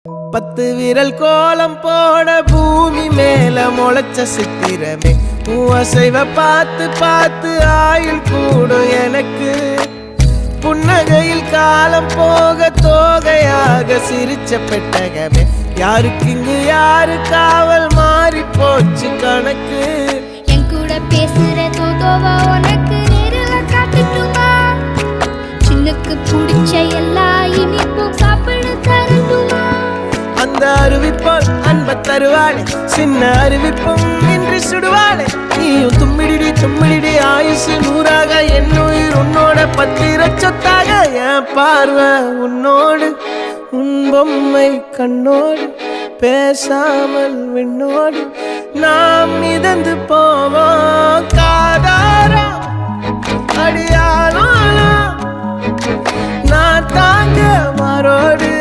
10 விரல் கோலம் போட பூமி மேல முளைச்ச சித்திரமே அசைவ பார்த்து பார்த்து ஆயுள் கூடும் எனக்கு புன்னகையில் காலம் போக தோகையாக சிரிச்ச பெட்டகமே யாருக்கு இங்கு யாரு காவல் மாறி போச்சு கணக்கு என் கூட பேசுற தோதோவா உனக்கு நேரில் காட்டுட்டுமா சின்னக்கு பிடிச்ச எல்லா இனிப்பும் சாப்பிட தரட்டுமா அந்த அறிவிப்போல் அன்ப தருவாளே சின்ன அறிவிப்பும் இன்று சுடுவாளே நீயும் தும்மிடி ஆயுசு 100ஆக என் உயிர் உன்னோட 10 சொத்தாக என் பார்வை உன்னோடு உன் பொம்மை கண்ணோடு பேசாமல் விண்ணோடு நாம் மிதந்து போவோம் காதாரா அடியானோ நான் தாங்க மாறோடு